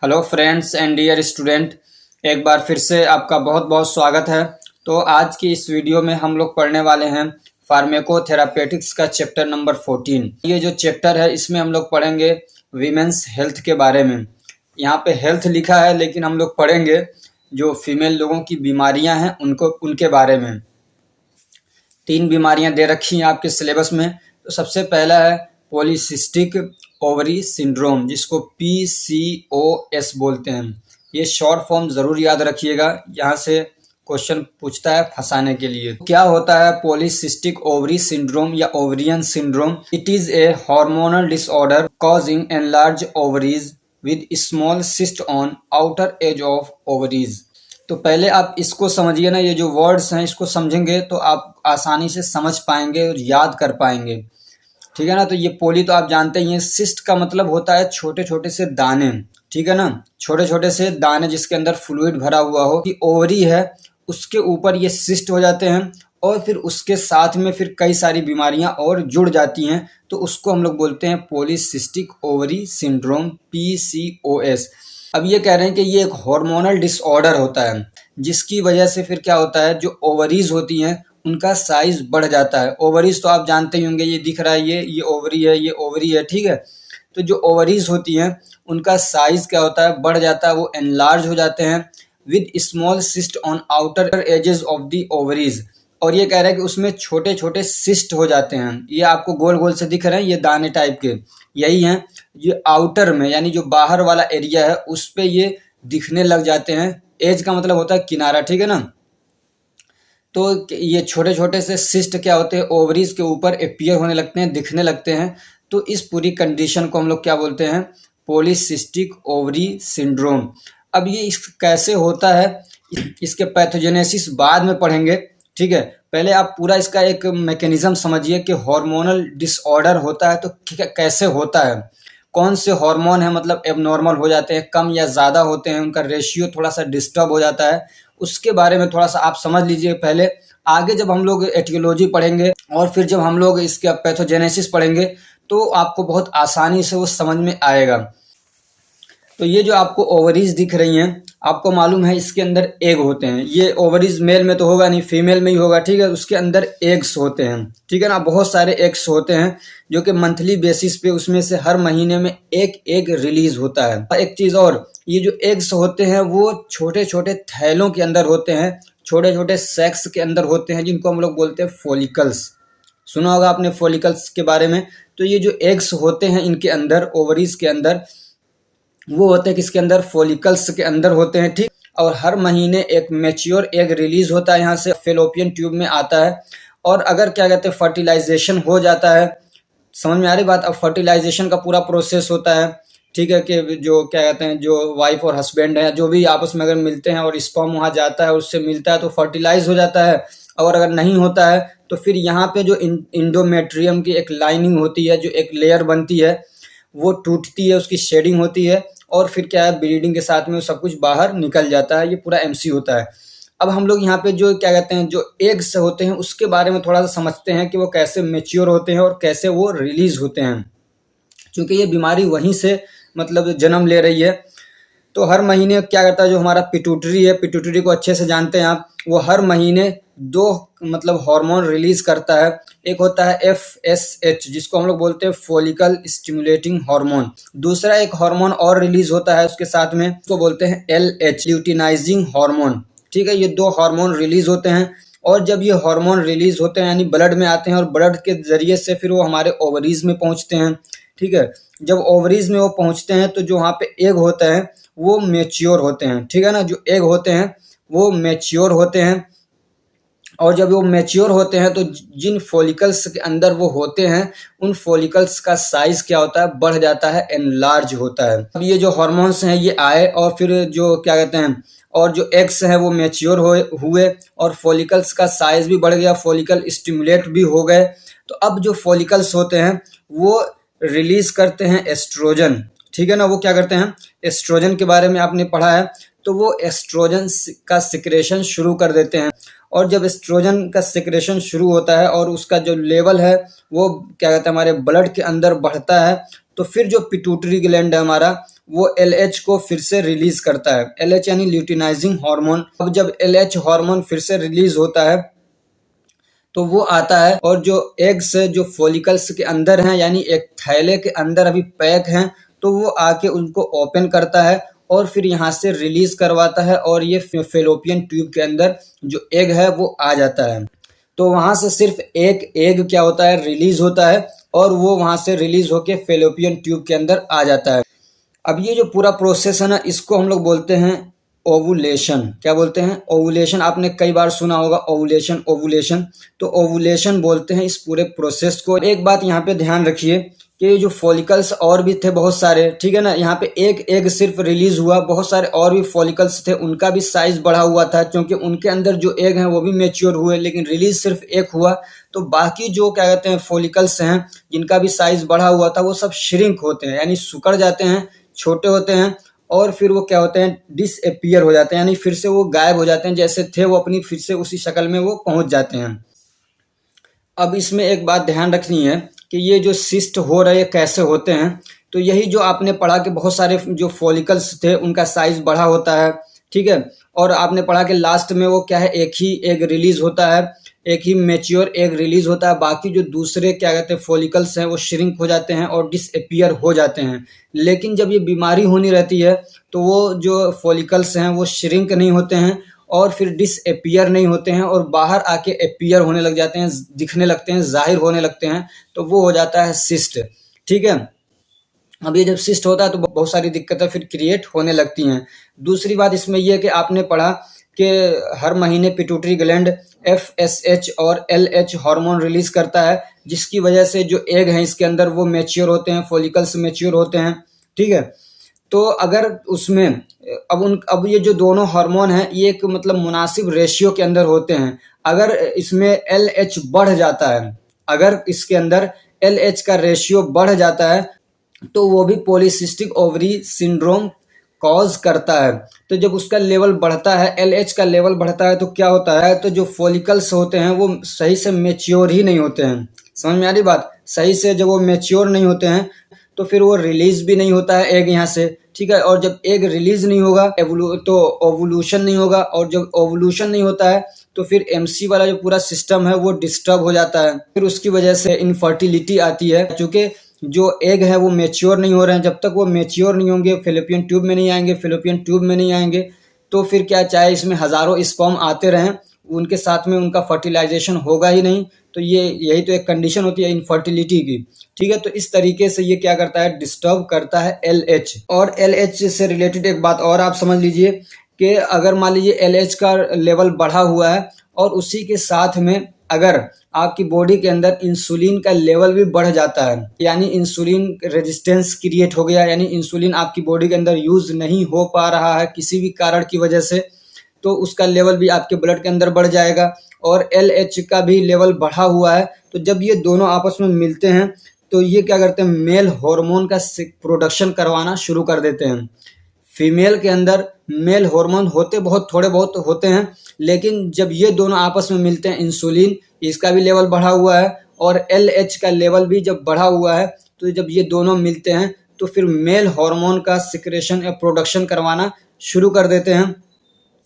Hello friends and dear student, एक बार फिर से आपका बहुत बहुत स्वागत है। तो आज की इस वीडियो में हम लोग पढ़ने वाले हैं फार्मेकोथेरापेटिक्स का चैप्टर नंबर 14। ये जो चैप्टर है इसमें हम लोग पढ़ेंगे वीमेंस हेल्थ के बारे में। यहाँ पे हेल्थ लिखा है लेकिन हम लोग पढ़ेंगे जो फीमेल लोगों की बीमारियां हैं उनके बारे में। 3 बीमारियां दे रखी हैं आपके सिलेबस में। तो सबसे पहला है पॉलीसिस्टिक ओवरी सिंड्रोम, जिसको PCOS बोलते हैं। ये शॉर्ट फॉर्म जरूर याद रखिएगा, यहाँ से क्वेश्चन पूछता है फंसाने के लिए। क्या होता है पॉलीसिस्टिक ओवरी सिंड्रोम या ovarian syndrome? It is a hormonal disorder causing enlarge ovaries with small cyst on outer as of ovaries. तो पहले आप इसको समझिए ना, ये जो वर्ड्स हैं इसको समझेंगे तो आप आसानी से समझ पाएंगे और याद कर पाएंगे, ठीक है ना। तो ये पोली तो आप जानते ही हैं। सिस्ट का मतलब होता है छोटे छोटे से दाने, ठीक है ना, छोटे छोटे से दाने जिसके अंदर फ्लूइड भरा हुआ हो। कि ओवरी है उसके ऊपर ये सिस्ट हो जाते हैं और फिर उसके साथ में फिर कई सारी बीमारियां और जुड़ जाती हैं, तो उसको हम लोग बोलते हैं पॉलीसिस्टिक ओवरी सिंड्रोम, PCOS। अब ये कह रहे हैं कि ये एक हार्मोनल डिसऑर्डर होता है जिसकी वजह से फिर क्या होता है, जो ओवरीज होती हैं उनका साइज बढ़ जाता है। ओवरीज तो आप जानते ही होंगे, ये दिख रहा है, ये ओवरी है, ये ओवरी है, ठीक है। तो जो ओवरीज होती हैं उनका साइज क्या होता है, बढ़ जाता है, वो एनलार्ज हो जाते हैं with small cyst on outer edges of the ovaries. और ये कह रहा है कि उसमें छोटे छोटे सिस्ट हो जाते हैं। ये आपको गोल गोल से दिख रहे हैं, ये दाने टाइप के यही हैं। ये आउटर में यानी जो बाहर वाला एरिया है उस पे ये दिखने लग जाते हैं। एज का मतलब होता है किनारा, ठीक है ना। तो ये छोटे छोटे से सिस्ट क्या होते हैं, ओवरीज के ऊपर अपीयर होने लगते हैं, दिखने लगते हैं। तो इस पूरी कंडीशन को हम लोग क्या बोलते हैं, पॉलीसिस्टिक ओवरी सिंड्रोम। अब ये कैसे होता है, इसके पैथोजेनेसिस बाद में पढ़ेंगे, ठीक है। पहले आप पूरा इसका एक मैकेनिज्म समझिए कि हार्मोनल डिसऑर्डर होता है तो कैसे होता है, कौन से हार्मोन है मतलब एबनॉर्मल हो जाते हैं, कम या ज़्यादा होते हैं, उनका रेशियो थोड़ा सा डिस्टर्ब हो जाता है, उसके बारे में थोड़ा सा आप समझ लीजिए पहले। आगे जब हम लोग एटियोलॉजी पढ़ेंगे और फिर जब हम लोग इसका पैथोजेनेसिस पढ़ेंगे तो आपको बहुत आसानी से वो समझ में आएगा। तो ये जो आपको ओवरीज दिख रही हैं, आपको मालूम है इसके अंदर एग होते हैं। ये ओवरीज मेल में तो होगा नहीं, फीमेल में ही होगा, ठीक है। उसके अंदर एग्स होते हैं, ठीक है ना, बहुत सारे एग्स होते हैं जो कि मंथली बेसिस पे उसमें से हर महीने में एक एग रिलीज होता है। एक चीज और, ये जो एग्स होते हैं वो छोटे छोटे थैलों के अंदर होते हैं, छोटे छोटे सेक्स के अंदर होते हैं, जिनको हम लोग बोलते हैं फॉलिकल्स। सुना होगा आपने फॉलिकल्स के बारे में। तो ये जो एग्स होते हैं इनके अंदर, ओवरीज के अंदर, वो होते हैं किसके अंदर, फॉलिकल्स के अंदर होते हैं, ठीक। और हर महीने एक मैच्योर एग रिलीज होता है, यहाँ से फेलोपियन ट्यूब में आता है। और अगर क्या कहते हैं फर्टिलाइजेशन हो जाता है, समझ में आ रही बात। अब फर्टिलाइजेशन का पूरा प्रोसेस होता है, ठीक है, कि जो क्या कहते हैं जो वाइफ और हस्बैंड है जो भी आपस में अगर मिलते हैं और स्पर्म वहाँ जाता है, उससे मिलता है तो फर्टिलाइज हो जाता है। और अगर नहीं होता है तो फिर यहाँ पे जो इंडोमेट्रियम की एक लाइनिंग होती है, जो एक लेयर बनती है, वो टूटती है, उसकी शेडिंग होती है और फिर क्या है, ब्लीडिंग के साथ में वो सब कुछ बाहर निकल जाता है। ये पूरा MC होता है। अब हम लोग यहाँ पे जो क्या कहते हैं जो एग्स होते हैं उसके बारे में थोड़ा सा समझते हैं कि वो कैसे मेच्योर होते हैं और कैसे वो रिलीज होते हैं, क्योंकि ये बीमारी वहीं से मतलब जन्म ले रही है। तो हर महीने क्या करता है, जो हमारा पिट्यूटरी है, पिट्यूटरी को अच्छे से जानते हैं आप, वो हर महीने 2 मतलब हार्मोन रिलीज करता है। एक होता है FSH जिसको हम लोग बोलते हैं फॉलिकल स्टिमुलेटिंग हार्मोन। दूसरा एक हार्मोन और रिलीज होता है उसके साथ में, उसको बोलते हैं LH ल्यूटिनाइजिंग हार्मोन, ठीक है। ये 2 हार्मोन रिलीज होते हैं और जब ये हार्मोन रिलीज होते हैं यानी ब्लड में आते हैं और ब्लड के जरिए से फिर वो हमारे ओवरीज में पहुंचते हैं, ठीक है। जब ओवरीज में वो पहुंचते हैं तो जो वहाँ पे एग होता है वो मैच्योर होते हैं, ठीक है ना। जो एग होते हैं वो मैच्योर होते हैं और जब वो मैच्योर होते हैं तो जिन फॉलिकल्स के अंदर वो होते हैं उन फॉलिकल्स का साइज क्या होता है, बढ़ जाता है, एनलार्ज होता है। अब ये जो हार्मोन्स हैं ये आए और फिर जो क्या कहते हैं और जो एग्स हैं वो मैच्योर हुए और फॉलिकल्स का साइज भी बढ़ गया, फॉलिकल स्टिमुलेट भी हो गए। तो अब जो फॉलिकल्स होते हैं वो रिलीज करते हैं एस्ट्रोजन, ठीक है ना। वो क्या करते हैं, एस्ट्रोजन के बारे में आपने पढ़ा है, तो वो एस्ट्रोजन का सिक्रेशन शुरू कर देते हैं। और जब एस्ट्रोजन का सिक्रेशन शुरू होता है और उसका जो लेवल है वो क्या कहते हैं हमारे ब्लड के अंदर बढ़ता है, तो फिर जो पिट्यूटरी ग्लैंड है हमारा वो LH को फिर से रिलीज करता है। LH यानी ल्यूटिनाइजिंग हार्मोन। अब जब LH हार्मोन फिर से रिलीज होता है तो वो आता है और जो एग्स जो फॉलिकल्स के अंदर हैं यानी एक थैले के अंदर अभी पैक हैं, तो वो आके उनको ओपन करता है और फिर यहाँ से रिलीज करवाता है और ये फेलोपियन ट्यूब के अंदर जो एग है वो आ जाता है। तो वहां से सिर्फ एक एग क्या होता है, रिलीज होता है और वो वहां से रिलीज होके फेलोपियन ट्यूब के अंदर आ जाता है। अब ये जो पूरा प्रोसेस है ना, इसको हम लोग बोलते हैं ओवुलेशन। क्या बोलते हैं? ओवुलेशन। आपने कई बार सुना होगा ओवुलेशन ओवुलेशन, तो ओवुलेशन बोलते हैं इस पूरे प्रोसेस को। एक बात यहाँ पे ध्यान रखिए कि ये जो फॉलिकल्स और भी थे बहुत सारे, ठीक है ना, यहाँ पे एक एग सिर्फ रिलीज हुआ, बहुत सारे और भी फॉलिकल्स थे, उनका भी साइज बढ़ा हुआ था क्योंकि उनके अंदर जो एग हैं वो भी मैच्योर हुए, लेकिन रिलीज सिर्फ एक हुआ। तो बाकी जो क्या कहते हैं फॉलिकल्स हैं जिनका भी साइज बढ़ा हुआ था वो सब श्रिंक होते हैं यानी सिकुड़ जाते हैं, छोटे होते हैं और फिर वो क्या होते हैं, डिसअपीयर हो जाते हैं यानी फिर से वो गायब हो जाते हैं, जैसे थे वो अपनी फिर से उसी शक्ल में वो पहुंच जाते हैं। अब इसमें एक बात ध्यान रखनी है कि ये जो सिस्ट हो रहे कैसे होते हैं, तो यही जो आपने पढ़ा कि बहुत सारे जो फॉलिकल्स थे उनका साइज बढ़ा होता है, ठीक है, और आपने पढ़ा कि लास्ट में वो क्या है, एक ही एग रिलीज होता है, एक ही मैच्योर एग रिलीज होता है, बाकी जो दूसरे क्या कहते हैं फॉलिकल्स हैं वो श्रिंक हो जाते हैं और डिसअपीयर हो जाते हैं। लेकिन जब ये बीमारी होनी रहती है तो वो जो फॉलिकल्स हैं वो श्रिंक नहीं होते हैं और फिर डिसअपीयर नहीं होते हैं और बाहर आके अपीयर होने लग जाते हैं, दिखने लगते हैं, जाहिर होने लगते हैं, तो वो हो जाता है सिस्ट। ठीक है, अब ये जब सिस्ट होता है तो बहुत सारी दिक्कतें फिर क्रिएट होने लगती हैं। दूसरी बात इसमें यह है कि आपने पढ़ा कि हर महीने पिट्यूटरी ग्लैंड FSH और LH हार्मोन रिलीज करता है, जिसकी वजह से जो एग हैं इसके अंदर वो मैच्योर होते हैं, फॉलिकल्स मैच्योर होते हैं। ठीक है, तो अगर उसमें अब ये जो दोनों हार्मोन हैं ये एक मतलब मुनासिब रेशियो के अंदर होते हैं। अगर इसमें LH बढ़ जाता है, अगर इसके अंदर LH का रेशियो बढ़ जाता है तो वो भी पॉलीसिस्टिक ओवरी सिंड्रोम कॉज करता है। तो जब उसका लेवल बढ़ता है, LH का लेवल बढ़ता है, तो क्या होता है, तो जो फॉलिकल्स होते हैं वो सही से मैच्योर ही नहीं होते हैं। समझ में आ रही बात? सही से जब वो मैच्योर नहीं होते हैं तो फिर वो रिलीज भी नहीं होता है एग यहाँ से। ठीक है, और जब एग रिलीज नहीं होगा तो ओवुलेशन नहीं होगा, और जब ओवुलेशन नहीं होता है तो फिर MC वाला जो पूरा सिस्टम है वो डिस्टर्ब हो जाता है। फिर उसकी वजह से इनफर्टिलिटी आती है, क्योंकि जो एग है वो मैच्योर नहीं हो रहे हैं। जब तक वो मैच्योर नहीं होंगे, फेलोपियन ट्यूब में नहीं आएंगे, फेलोपियन ट्यूब में नहीं आएंगे तो फिर क्या, चाहे इसमें हजारों स्पर्म आते रहें, उनके साथ में उनका फर्टिलाइजेशन होगा ही नहीं। तो यही तो एक कंडीशन होती है इनफर्टिलिटी की। ठीक है, तो इस तरीके से ये क्या करता है, डिस्टर्ब करता है LH। और LH से रिलेटेड एक बात और आप समझ लीजिए कि अगर मान लीजिए LH का लेवल बढ़ा हुआ है और उसी के साथ में अगर आपकी बॉडी के अंदर इंसुलिन का लेवल भी बढ़ जाता है, यानी इंसुलिन रेजिस्टेंस क्रिएट हो गया, यानी इंसुलिन आपकी बॉडी के अंदर यूज नहीं हो पा रहा है किसी भी कारण की वजह से, तो उसका लेवल भी आपके ब्लड के अंदर बढ़ जाएगा। और LH का भी लेवल बढ़ा हुआ है, तो जब ये दोनों आपस में मिलते हैं तो ये क्या करते हैं, मेल हार्मोन का प्रोडक्शन करवाना शुरू कर देते हैं। फीमेल के अंदर मेल हार्मोन होते बहुत थोड़े बहुत होते हैं, लेकिन जब ये दोनों आपस में मिलते हैं, इंसुलिन इसका भी लेवल बढ़ा हुआ है और LH का लेवल भी जब बढ़ा हुआ है, तो जब ये दोनों मिलते हैं तो फिर मेल हार्मोन का सिक्रेशन या प्रोडक्शन करवाना शुरू कर देते हैं,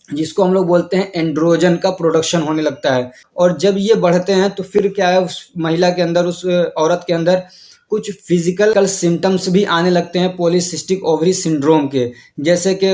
जिसको हम लोग बोलते हैं एंड्रोजन का प्रोडक्शन होने लगता है। और जब ये बढ़ते हैं तो फिर क्या है, उस महिला के अंदर, उस औरत के अंदर कुछ फिजिकल सिम्टम्स भी आने लगते हैं पॉलीसिस्टिक ओवरी सिंड्रोम के, जैसे कि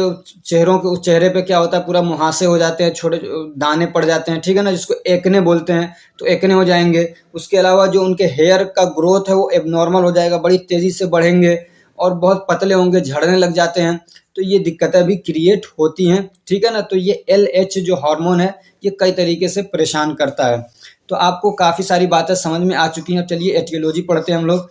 चेहरे पे क्या होता है, पूरा मुहासे हो जाते हैं, छोटे दाने पड़ जाते हैं, ठीक है ना, जिसको एक्ने बोलते हैं, तो एक्ने हो जाएंगे। उसके अलावा जो उनके हेयर का ग्रोथ है वो एबनॉर्मल हो जाएगा, बड़ी तेजी से बढ़ेंगे और बहुत पतले होंगे, झड़ने लग जाते हैं। तो ये दिक्कतें भी क्रिएट होती हैं। ठीक है ना, तो ये LH जो हार्मोन है ये कई तरीके से परेशान करता है। तो आपको काफ़ी सारी बातें समझ में आ चुकी हैं। अब चलिए एटियोलॉजी पढ़ते हैं हम लोग।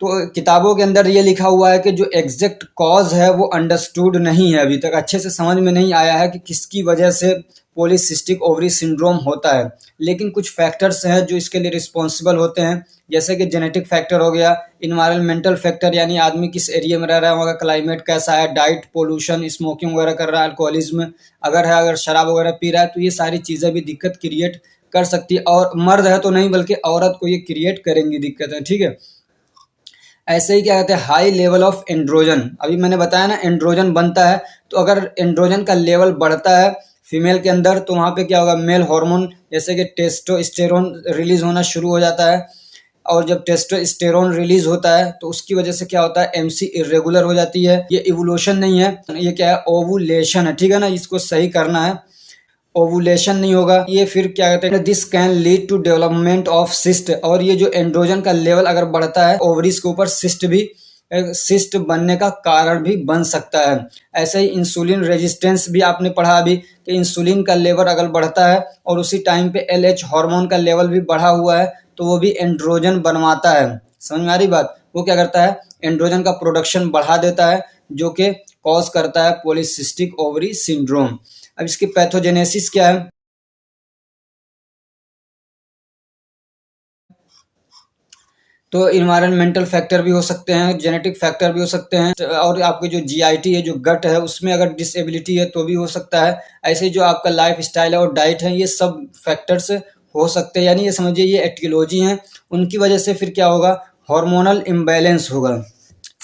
तो किताबों के अंदर ये लिखा हुआ है कि जो एग्जैक्ट कॉज है वो अंडरस्टूड नहीं है, अभी तक अच्छे से समझ में नहीं आया है कि किसकी वजह से पॉलीसिस्टिक ओवरी सिंड्रोम होता है। लेकिन कुछ फैक्टर्स हैं जो इसके लिए रिस्पॉन्सिबल होते हैं, जैसे कि जेनेटिक फैक्टर हो गया, इन्वायरमेंटल फैक्टर यानी आदमी किस एरिया में रह रहा है, वहाँ का क्लाइमेट कैसा है, डाइट, पोल्यूशन, स्मोकिंग वगैरह कर रहा है, अल्कोहलिज्म अगर है, अगर शराब वगैरह पी रहा है, तो ये सारी चीज़ें भी दिक्कत क्रिएट कर सकती है। और मर्द है तो नहीं, बल्कि औरत को ये क्रिएट करेंगी दिक्कतें। ठीक है, ऐसे ही क्या कहते हैं हाई लेवल ऑफ एंड्रोजन, अभी मैंने बताया ना एंड्रोजन बनता है, तो अगर एंड्रोजन का लेवल बढ़ता है फीमेल के अंदर तो वहाँ पे क्या होगा, मेल हार्मोन जैसे कि टेस्टोस्टेरोन रिलीज होना शुरू हो जाता है। और जब टेस्टोस्टेरोन रिलीज होता है तो उसकी वजह से क्या होता है, एमसी इरेगुलर हो जाती है। ये इवोल्यूशन नहीं है, ये क्या है, ओवुलेशन है, ठीक है ना, इसको सही करना है, ओवुलेशन नहीं होगा। ये फिर क्या कहते हैं, this can lead to development of cyst, और ये जो एंड्रोजन का लेवल अगर बढ़ता है ओवरीज के ऊपर सिस्ट बनने का कारण भी बन सकता है। ऐसे ही इंसुलिन रेजिस्टेंस भी आपने पढ़ा अभी कि इंसुलिन का लेवल अगर बढ़ता है और उसी टाइम पे एलएच हार्मोन का लेवल भी बढ़ा हुआ है तो वो भी एंड्रोजन बनवाता है। समझ में आ रही बात, वो क्या करता है, एंड्रोजन का प्रोडक्शन बढ़ा देता है जो कि कॉज करता है पॉलीसिस्टिक ओवरी सिंड्रोम। अब इसकी पैथोजेनेसिस क्या है, तो इन्वायरमेंटल फैक्टर भी हो सकते हैं, जेनेटिक फैक्टर भी हो सकते हैं, और आपके जो जीआईटी है, जो गट है, उसमें अगर डिसेबिलिटी है तो भी हो सकता है। ऐसे ही जो आपका लाइफ स्टाइल है और डाइट है, ये सब फैक्टर्स हो सकते हैं, यानी ये समझिए ये एटियोलॉजी हैं, उनकी वजह से फिर क्या होगा, हार्मोनल इम्बैलेंस होगा।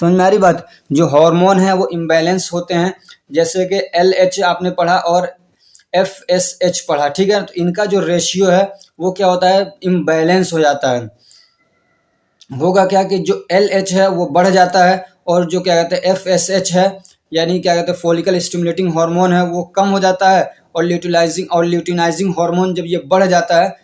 समझ में आ रही बात, जो हार्मोन है वो इम्बैलेंस होते हैं, जैसे कि एलएच आपने पढ़ा और एफएसएच पढ़ा, ठीक है, तो इनका जो रेशियो है वो क्या होता है, इम्बैलेंस हो जाता है। होगा क्या कि जो एलएच है वो बढ़ जाता है और जो क्या कहते हैं एफएसएच है, यानी क्या कहते हैं फॉलिकल स्टिमुलेटिंग हार्मोन है, वो कम हो जाता है, और ल्यूटिनाइजिंग हार्मोन जब ये बढ़ जाता है,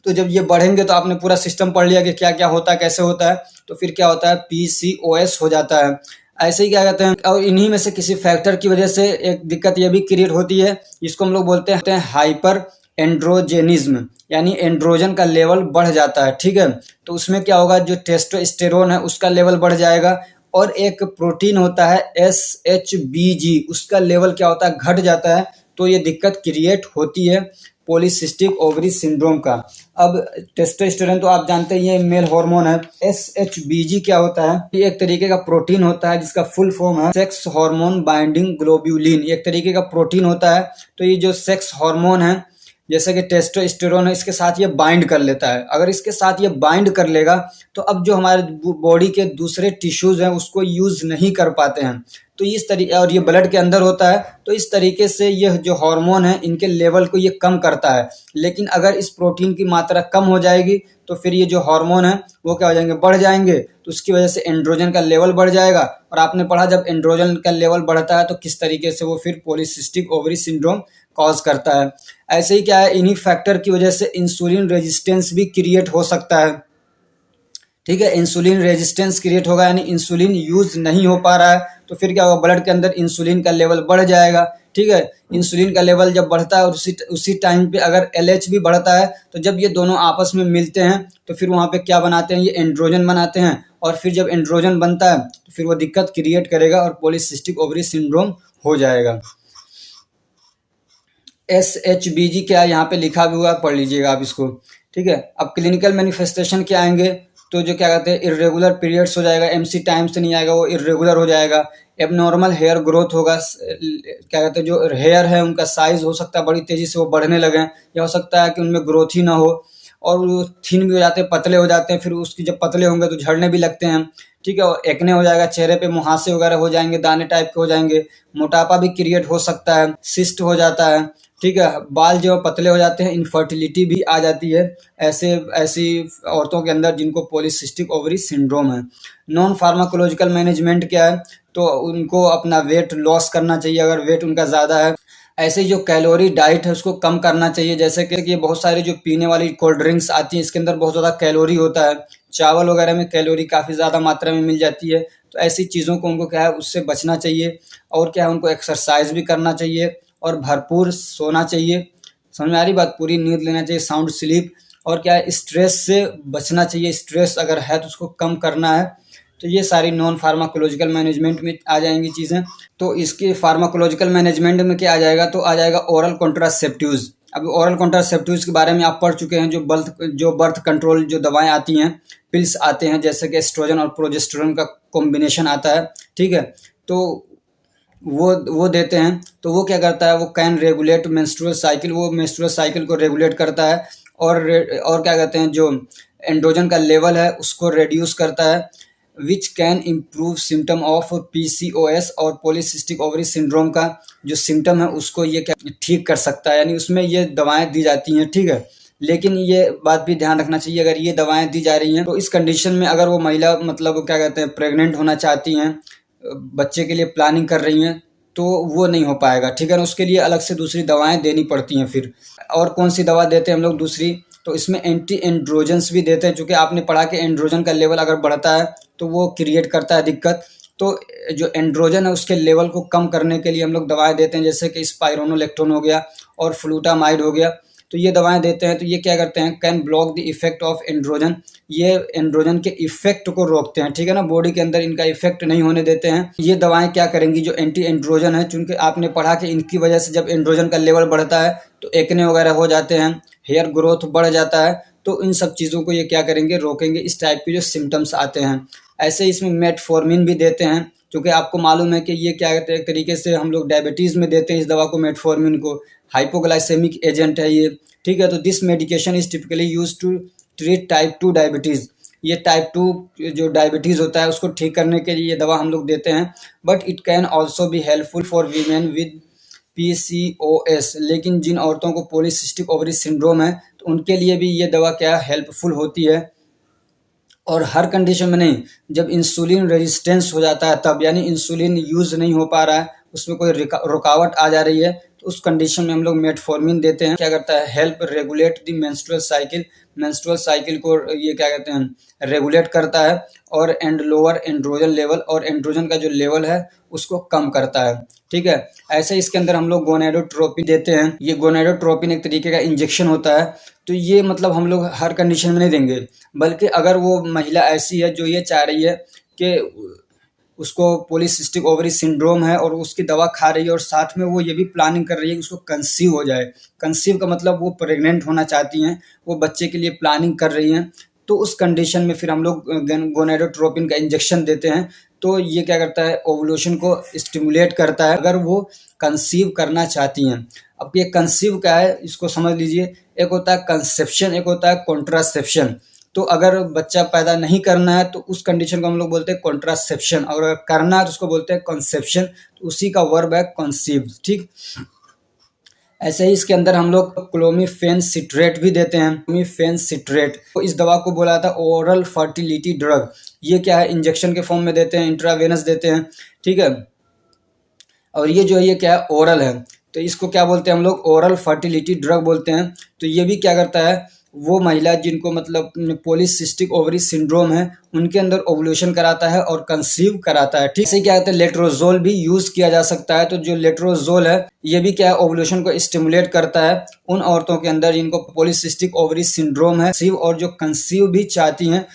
तो जब ये बढ़ेंगे तो आपने पूरा सिस्टम पढ़ लिया कि क्या क्या होता है, कैसे होता है, तो फिर क्या होता है, पीसीओएस हो जाता है। ऐसे ही क्या कहते हैं, और इन्हीं में से किसी फैक्टर की वजह से एक दिक्कत ये भी क्रिएट होती है, जिसको हम लोग बोलते हैं हाइपर एंड्रोजेनिज्म, यानी एंड्रोजन का लेवल बढ़ जाता है, ठीक है। तो उसमें क्या होगा, जो टेस्टोस्टेरोन है उसका लेवल बढ़ जाएगा, और एक प्रोटीन होता है SHBG, उसका लेवल क्या होता है, घट जाता है, तो ये दिक्कत क्रिएट होती है पॉलीसिस्टिक ओवरी सिंड्रोम का। अब टेस्टोस्टेरोन तो आप जानते ही हैं मेल हार्मोन है, SHBG क्या होता है, ये एक तरीके का प्रोटीन होता है जिसका फुल फॉर्म है सेक्स हार्मोन बाइंडिंग ग्लोब्यूलिन, एक तरीके का प्रोटीन होता है। तो ये जो सेक्स हार्मोन है जैसे कि टेस्टोस्टेरोन है, इसके साथ ये बाइंड कर लेता है। अगर इसके साथ ये बाइंड कर लेगा तो अब जो हमारे बॉडी के दूसरे टिश्यूज हैं उसको यूज नहीं कर पाते हैं, तो इस तरीके, और ये ब्लड के अंदर होता है, तो इस तरीके से यह जो हार्मोन है इनके लेवल को ये कम करता है। लेकिन अगर इस प्रोटीन की मात्रा कम हो जाएगी तो फिर ये जो हार्मोन है वो क्या हो जाएंगे, बढ़ जाएंगे, तो उसकी वजह से एंड्रोजन का लेवल बढ़ जाएगा। और आपने पढ़ा जब एंड्रोजन का लेवल बढ़ता है तो किस तरीके से वो फिर पॉलीसिस्टिक ओवरी सिंड्रोम कॉज करता है। ऐसे ही क्या है, इन्हीं फैक्टर की वजह से इंसुलिन रेजिस्टेंस भी क्रिएट हो सकता है, ठीक है। इंसुलिन रेजिस्टेंस क्रिएट होगा, यानी इंसुलिन यूज नहीं हो पा रहा है, तो फिर क्या होगा, ब्लड के अंदर इंसुलिन का लेवल बढ़ जाएगा, ठीक है। इंसुलिन का लेवल जब बढ़ता है और उसी टाइम पे अगर एलएच भी बढ़ता है, तो जब ये दोनों आपस में मिलते हैं तो फिर वहाँ पे क्या बनाते हैं, ये एंड्रोजन बनाते हैं, और फिर जब एंड्रोजन बनता है तो फिर वो दिक्कत क्रिएट करेगा और पॉलीसिस्टिक ओवरी सिंड्रोम हो जाएगा। SHBG क्या यहाँ पे लिखा भी हुआ, पढ़ लीजिएगा आप इसको, ठीक है। अब क्लिनिकल मैनिफेस्टेशन क्या आएंगे, तो जो क्या कहते हैं इरेगुलर पीरियड्स हो जाएगा, MC टाइम से नहीं आएगा, वो इरेगुलर हो जाएगा। एबनॉर्मल हेयर ग्रोथ होगा, क्या कहते हैं जो हेयर है उनका साइज हो सकता है बड़ी तेजी से वो बढ़ने लगे, या हो सकता है कि उनमें ग्रोथ ही ना हो और वो थिन भी हो जाते हैं, पतले हो जाते हैं, फिर उसकी जब पतले होंगे तो झड़ने भी लगते हैं, ठीक है। और एक्ने हो जाएगा, चेहरे पे मुहासे वगैरह हो जाएंगे, दाने टाइप के हो जाएंगे, मोटापा भी क्रिएट हो सकता है, सिस्ट हो जाता है, ठीक है। बाल जो पतले हो जाते हैं, इनफर्टिलिटी भी आ जाती है ऐसी औरतों के अंदर जिनको पॉलीसिस्टिक ओवरी सिंड्रोम है। नॉन फार्माकोलॉजिकल मैनेजमेंट क्या है, तो उनको अपना वेट लॉस करना चाहिए अगर वेट उनका ज़्यादा है। ऐसे ही जो कैलोरी डाइट है उसको कम करना चाहिए, जैसे कि ये बहुत सारी जो पीने वाली कोल्ड ड्रिंक्स आती हैं इसके अंदर बहुत ज़्यादा कैलोरी होता है, चावल वगैरह में कैलोरी काफ़ी ज़्यादा मात्रा में मिल जाती है, तो ऐसी चीज़ों को उनको क्या है उससे बचना चाहिए। और क्या है, उनको एक्सरसाइज भी करना चाहिए और भरपूर सोना चाहिए, समझ में आ रही बात, पूरी नींद लेना चाहिए, साउंड स्लीप। और क्या है, स्ट्रेस से बचना चाहिए, स्ट्रेस अगर है तो उसको कम करना है। तो ये सारी नॉन फार्माकोलॉजिकल मैनेजमेंट में आ जाएंगी चीज़ें। तो इसके फार्माकोलॉजिकल मैनेजमेंट में क्या आ जाएगा, तो आ जाएगा ओरल कॉन्ट्रासेप्टिव्स। अब ओरल कॉन्ट्रासेप्टिव्स के बारे में आप पढ़ चुके हैं, जो बर्थ कंट्रोल जो दवाएं आती हैं, पिल्स आते हैं, जैसे कि एस्ट्रोजन और प्रोजेस्टेरोन का कॉम्बिनेशन आता है, ठीक है। तो वो देते हैं, तो वो क्या करता है, वो कैन रेगुलेट मेंस्ट्रुअल साइकिल, वो मेंस्ट्रुअल साइकिल को रेगुलेट करता है, और क्या कहते हैं जो एंड्रोजन का लेवल है उसको रिड्यूस करता है। Which can improve symptom of PCOS और पॉलीसिस्टिक ओवरी सिंड्रोम का जो सिम्टम है उसको ये क्या ठीक कर सकता है, यानी उसमें ये दवाएं दी जाती हैं, ठीक है। लेकिन ये बात भी ध्यान रखना चाहिए, अगर ये दवाएं दी जा रही हैं तो इस कंडीशन में अगर वो महिला मतलब क्या कहते हैं प्रेग्नेंट होना चाहती हैं, बच्चे के लिए प्लानिंग कर रही हैं, तो वो नहीं हो पाएगा, ठीक है ना। उसके लिए अलग से दूसरी दवाएं देनी पड़ती हैं। फिर और कौन सी दवा देते हैं हम लोग दूसरी, तो इसमें एंटी एंड्रोजन्स भी देते हैं, क्योंकि आपने पढ़ा कि एंड्रोजन का लेवल अगर बढ़ता है तो वो क्रिएट करता है दिक्कत। तो जो एंड्रोजन है उसके लेवल को कम करने के लिए हम लोग दवाएं देते हैं, जैसे कि स्पाइरोनोलेक्टोन हो गया और फ्लूटामाइड हो गया, तो ये दवाएं देते हैं। तो ये क्या करते हैं, can block the effect of androgen, ये एंड्रोजन के इफेक्ट को रोकते हैं, ठीक है ना, बॉडी के अंदर इनका इफेक्ट नहीं होने देते हैं। ये दवाएं क्या करेंगी, जो एंटी एंड्रोजन है, चूंकि आपने पढ़ा कि इनकी वजह से जब एंड्रोजन का लेवल बढ़ता है तो एक्ने वगैरह हो जाते हैं, हेयर ग्रोथ बढ़ जाता है, तो इन सब चीज़ों को ये क्या करेंगे, रोकेंगे, इस टाइप के जो सिम्टम्स आते हैं। ऐसे इसमें मेटफॉर्मिन भी देते हैं, क्योंकि आपको मालूम है कि ये क्या कहते हैं, एक तरीके से हम लोग डायबिटीज़ में देते हैं इस दवा को, मेटफॉर्मिन को, हाइपोग्लाइसेमिक एजेंट है ये, ठीक है। तो this medication is typically use to treat type 2 diabetes, ये टाइप 2 जो डायबिटीज़ होता है उसको ठीक करने के लिए ये दवा हम लोग देते हैं। But it can also be helpful for women with PCOS, लेकिन जिन औरतों को पॉलीसिस्टिक ओवरी सिंड्रोम है तो उनके लिए भी ये दवा क्या हेल्पफुल होती है, और हर कंडीशन में नहीं, जब इंसुलिन रेजिस्टेंस हो जाता है तब, यानी इंसुलिन यूज़ नहीं हो पा रहा है, उसमें कोई रुकावट आ जा रही है, तो उस कंडीशन में हम लोग मेटफॉर्मिन देते हैं। क्या करता है, help regulate the menstrual cycle, menstrual cycle को ये क्या कहते हैं रेगुलेट करता है, और एंड लोअर एंड्रोजन लेवल, और एंड्रोजन का जो लेवल है उसको कम करता है, ठीक है। ऐसे इसके अंदर हम लोग गोनेडोट्रोपिन देते हैं, ये गोनेडोट्रोपिन एक तरीके का इंजेक्शन होता है। तो ये मतलब हम लोग हर कंडीशन में नहीं देंगे, बल्कि अगर वो महिला ऐसी है जो ये चाह रही है कि उसको पॉलीसिस्टिक ओवरी सिंड्रोम है और उसकी दवा खा रही है और साथ में वो ये भी प्लानिंग कर रही है कि उसको कंसीव हो जाए, कंसीव का मतलब वो प्रेग्नेंट होना चाहती हैं, वो बच्चे के लिए प्लानिंग कर रही हैं, तो उस कंडीशन में फिर हम लोग गोनेडोट्रोपिन का इंजेक्शन देते हैं। तो ये क्या करता है, ओवुलेशन को स्टिमुलेट करता है अगर वो कंसीव करना चाहती हैं। अब ये कंसीव क्या है इसको समझ लीजिए, एक होता है कंसेप्शन, एक होता है कॉन्ट्रासेप्शन। तो अगर बच्चा पैदा नहीं करना है तो उस कंडीशन को हम लोग बोलते हैं कॉन्ट्रासेप्शन, और अगर करना है तो उसको बोलते हैं कंसेप्शन, तो उसी का वर्ब है कंसीव, ठीक। ऐसे ही इसके अंदर हम लोग क्लोमिफेन सिट्रेट भी देते हैं, क्लोमिफेन सिट्रेट, तो इस दवा को बोला था ओरल फर्टिलिटी ड्रग। ये क्या है, इंजेक्शन के फॉर्म में देते हैं, इंट्रावेनस देते हैं, ठीक है। और ये जो है ये क्या है, ओरल है, तो इसको क्या बोलते हैं हम लोग, ओरल फर्टिलिटी ड्रग बोलते हैं। तो ये भी क्या करता है, वो महिला जिनको मतलब पॉलीसिस्टिक ओवरी सिंड्रोम है उनके अंदर ओवुलेशन कराता है और कंसीव कराता है, ठीक है। क्या कहते हैं, लेट्रोजोल भी यूज किया जा सकता है। तो जो लेट्रोजोल है ये भी क्या है, ओवुलेशन को स्टिमुलेट करता है उन औरतों के अंदर जिनको पॉलीसिस्टिक ओवरी सिंड्रोम है, और जो कंसीव भी चाहती हैं,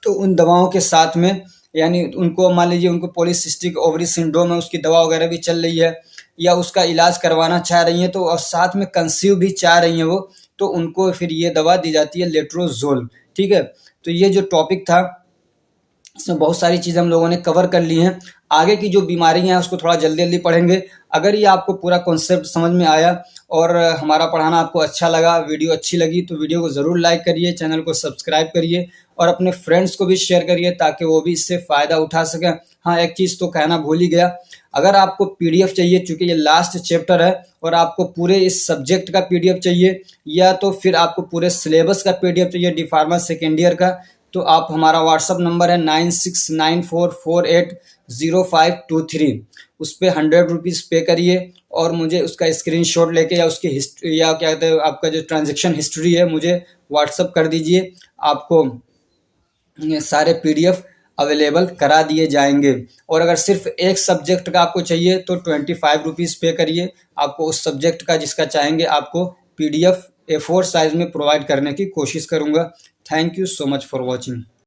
तो उन दवाओं के साथ में, यानी उनको मान लीजिए उनको पॉलीसिस्टिक ओवरी सिंड्रोम है, उसकी दवा वगैरह भी चल रही है या उसका इलाज करवाना चाह रही हैं, तो और साथ में कंसीव भी चाह रही हैं वो, तो उनको फिर ये दवा दी जाती है लेट्रोजोल, ठीक है। तो ये जो टॉपिक था इसमें बहुत सारी चीज़ें हम लोगों ने कवर कर ली हैं। आगे की जो बीमारियां हैं उसको थोड़ा जल्दी जल्दी पढ़ेंगे। अगर ये आपको पूरा कॉन्सेप्ट समझ में आया और हमारा पढ़ाना आपको अच्छा लगा, वीडियो अच्छी लगी, तो वीडियो को ज़रूर लाइक करिए, चैनल को सब्सक्राइब करिए और अपने फ्रेंड्स को भी शेयर करिए ताकि वो भी इससे फ़ायदा उठा सकें। हाँ, एक चीज़ तो कहना भूल ही गया, अगर आपको PDF चाहिए, चूँकि ये लास्ट चैप्टर है और आपको पूरे इस सब्जेक्ट का PDF चाहिए या तो फिर आपको पूरे सिलेबस का PDF चाहिए डी फार्मा सेकेंड ईयर का, तो आप हमारा व्हाट्सअप नंबर है 9694480523, उस पर 100 रुपीज़ पे करिए और मुझे उसका स्क्रीनशॉट लेके या उसकी हिस्ट्री या क्या कहते हैं आपका जो ट्रांजैक्शन हिस्ट्री है मुझे व्हाट्सअप कर दीजिए। आपको ये सारे PDF अवेलेबल करा दिए जाएंगे। और अगर सिर्फ एक सब्जेक्ट का आपको चाहिए तो 25 रुपीज़ पे करिए, आपको उस सब्जेक्ट का जिसका चाहेंगे आपको PDF A4 साइज़ में प्रोवाइड करने की कोशिश करूँगा। Thank you so much for watching.